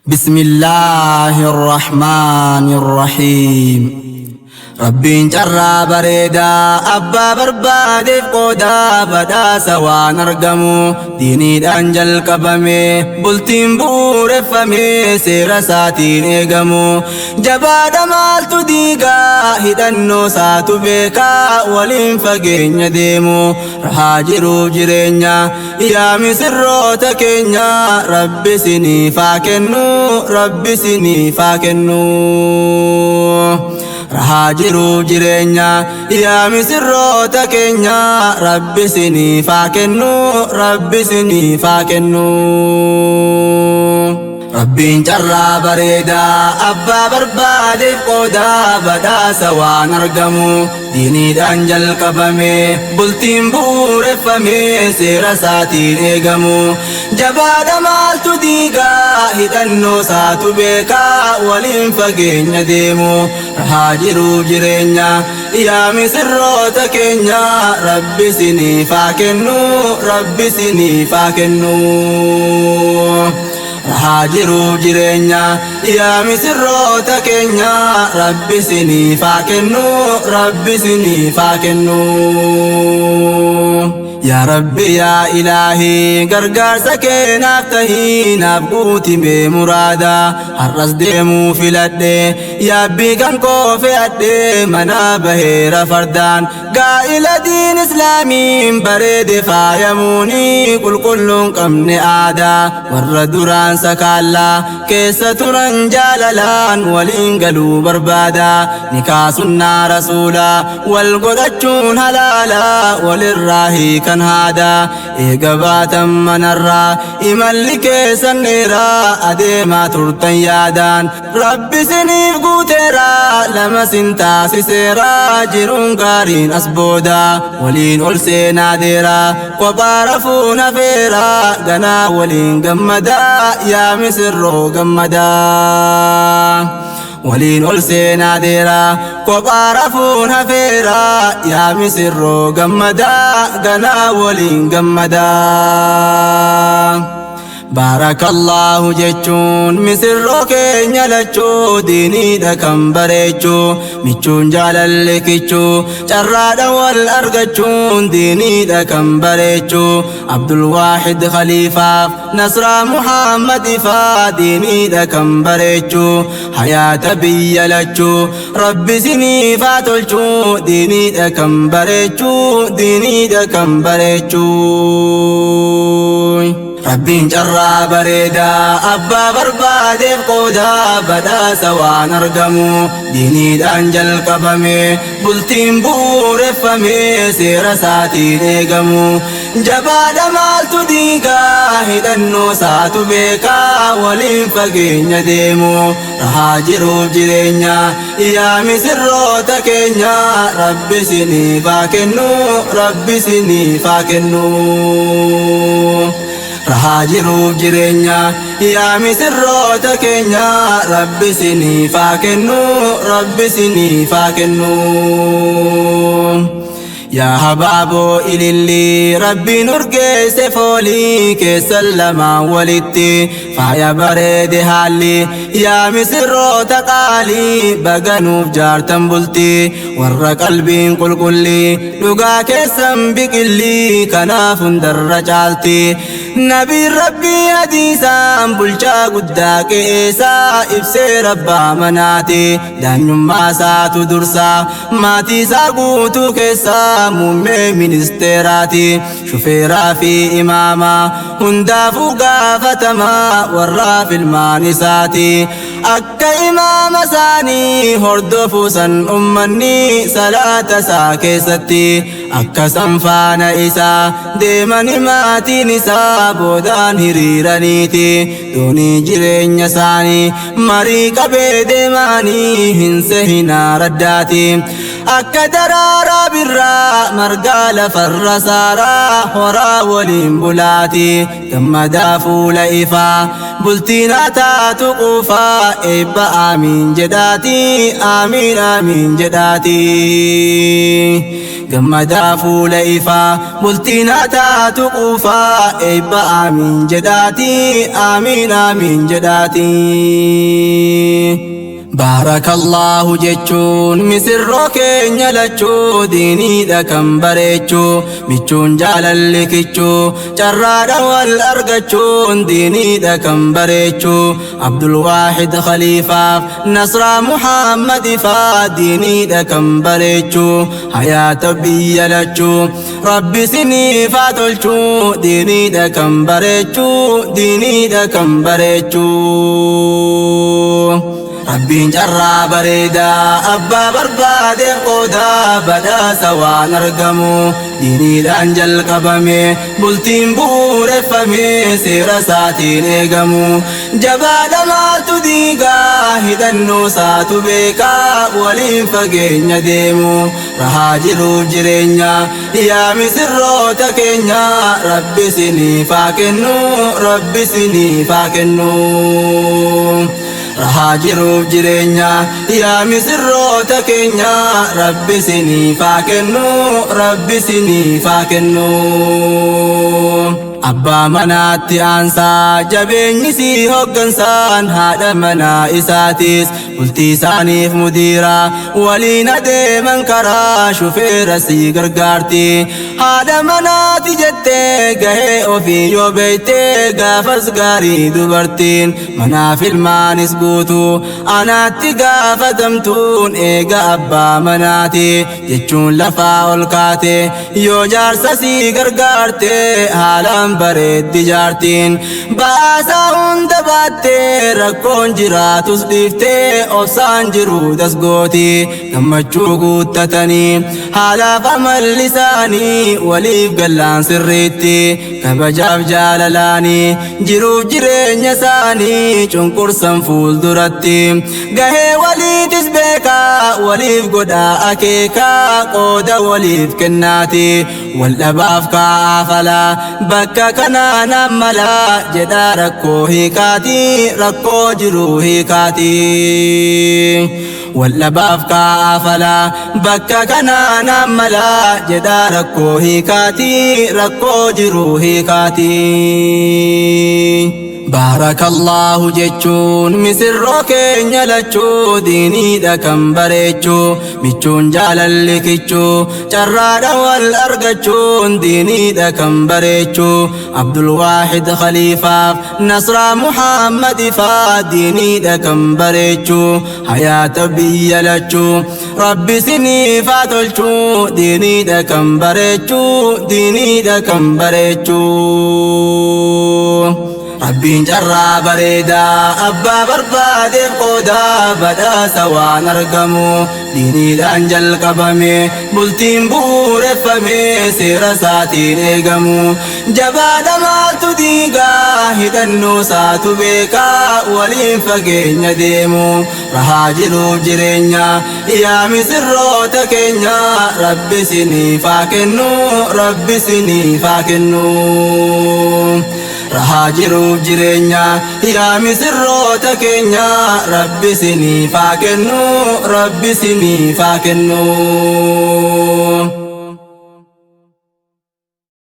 بسم الله الرحمن الرحيم. ربين جرى بريدا أبا بربادي قودا بدا سوا نرقمو ديني دانجل كبمي بلتين بور فمي سير ساتين ايقمو جباد مالتو ديقا هدنو ساتو بيكا ولين فقين يديمو رحاجرو جرينيا يا مسرو تكينيا ربي سني فاكنو ربي سني فاكنو رحاجرو جرينيا يا مسرو تكينيا ربي سني فاكنو ربي سني فاكنو ربين جرى بريدا أبا بربادي قودا بدا سوا نرقمو ديني دانجل كبمي بلتين بور فمي سير ساتين ايقمو جباد مالتو ديقا هدنو ساتو بيكا ولين فقين يديمو رحاجرو جرينيا يا مسرو تكينيا ربي سني فاكنو ربي سني فاكنو رحاجرو جرينيا يا مسرو تكينيا ربي سني فاكنو ربي سني فاكنو يا ربي يا إلهي غرغر سكينة تهينا بقوتي بمرادا حرس ديمو في لدي يا بيغان كوفي أدي منا بهير فردان قائل دين إسلامي بريد فايموني كل قمن آدا وردران سكالا كيسة رنجاللان ولين بربادا نكاسنا رسولا والقدتشون هلالا وللراهي كان هذا إيقباتا من الرا إمالك سنيرا أديما ترطن يادان ربي سنيف قوتيرا لما سنتاسي سيرا جرون قارين أسبودا ولين ألسي ناديرا وبارفون فيرا قنا ولين قمدا يا مسرو قمدا ولين ألسي ناديرا وبارفون فيرا يا مسرو قمدا قنا ولين قمدا بارك الله جتون مسرو كينيا لچو ديني دا كم بريچو ميچون جالل كيچو چرادا والارغچون ديني دا كم بريچو عبد الواحد خليفة نصر محمد فا ديني دا كم بريچو حياة بيا لچو ربي سني فاتلچو ديني دا كم بريچو ديني دا كم بريچو ربين جرى بريدا أبا بربادي قودا بدا سوا نرقمو ديني دانجل كبمي بلتين بور فمي سير ساتين ايقمو جباد مالتو ديقا هدنو ساتو بيكا ولين فقين يديمو رحاجرو جرينيا يا مسرو تكينيا ربي سني فاكنو ربي سني فاكنو رحاجرو جرينيا يا مسرو تكينيا ربي سني فاكنو ربي سني فاكنو يا حبابو إلي ربي نرقي سفولي كسلما ولدتي فايا بريد حالي يا مسرو تقالي بغنوف جارتن بلتي ور قلبين قل قلي لغا كسم بكلي كناف در جالتي نبي ربي حديثا بلچا قداك إيسا إبسي ربا مناتي دانيوم ما ساتو درسا ماتي ساقوتو كيسا مومي منستيراتي شوفيرا في إماما هندافو قافتما ورا في المانساتي أكا إمام ساني هردفو سن أمني صلاة ساكيستي أكا سنفان إسا ديماني ماتي نسا بودان هريرانيتي دوني جرين يساني مريكا بيدماني هنسهنا رداتي أكا درارا برا مرقال فرسارا ورا ولين بلاتي كما دافو لإفا bultina taatu qufa eebba amiin jedhaati amiin amiin jedhaati gammadaa fuula ifaa bultina taatu qufa eebba amiin jedhaati amiin amiin jedhaati Barakallahu jechuun misirroo keenya lachuu diiniidha kan bareechuu michuun jaalalli kichuu carraadha wal argachuun diiniidha kan bareechuu Abdul Waahid Khaliifaaf Nasraa Muhammad faa diiniidha kan bareechuu hayaata biyya lachuu Rabbi siniif haa tolchuu diiniidha kan bareechuu diiniidha kan bareechuu Rabbiin carraa bareedaa abbaa barbaade qoodaa badhaasa waan argamu diiniidhaan jalqabame bultiin bu'uureffame seera isaatiin eegamu jabaadha maaltu diigaa hidhannoo isaatu beekaa waliin fageenya deemu rahaa jiruuf jireenya yaa misirroota keenya Rabbi siniif haa kennu Rabbi siniif haa kennu rahaa jiruuf jireenya yaa misirroota keenya Rabbi siniif haa kennu Rabbi siniif haa kennu abbaa manaatti aansaa jabeenyi sii hoggansaan haadha manaa isaatis bultii isaaniif mudiira waliin adeeman karaa shufeera sii gargaarti haadha manaati jettee gahee ofii yoo beeytee gaafas gaarii dubartiin manaaf ilmaanis guutu anaatti gaafatamtuun eega abbaa manaati jechuun lafaa ol kaate yoo jaarsa sii gargaarte haalaan bareeddi jaartiin baasaa hunda baattee rakkoon jiraatus dhiiftee obsaan jiru dasgooti gammachuu guuttatanii haalaaf amalli isaanii waliif gallaan sirriitti kabajaaf jaalalaanii jiruuf jireenya isaanii cunqursan fuulduratti gahee waliitis beekaa waliif godhaa akeekaa qooda waliif kennaati wal dhabaaf kaa'aa falaa bakka kanaan ammalaa jedhaa rakkoo hiikaati rakkoo jiru hiikaati wal dhabaaf kaa'aa falaa bakka kanaan ammalaa jedhaa rakkoo hiikaati rakkoo jiru hiikaati Barakallahu jechuun misirroo keenya lachuu diiniidha kan bareechuu michuun jaalalli kichuu carraadha wal argachuun diiniidha kan bareechuu Abdul Waahid Khaliifaaf Nasraa Muhammad faa diiniidha kan bareechuu hayaata biyya lachuu Rabbi siniif haa tolchuu diiniidha kan bareechuu diiniidha kan bareechuu Rabbiin carraa bareedaa abbaa barbaadeef qoodaa badhaasa waan argamu diiniidhaan jalqabame bultiin bu'uureffame seera isaatiin eegamu jabaadha maaltu diigaa hidhannoo isaatu beekaa waliin fageenya deemu rahaa jiruuf jireenya yaa misirroota keenya Rabbi siniif haa kennu Rabbi siniif haa kennu rahaa jiruuf jireenya yaa misirroota keenya Rabbi siniif haa kennu Rabbi siniif haa kennu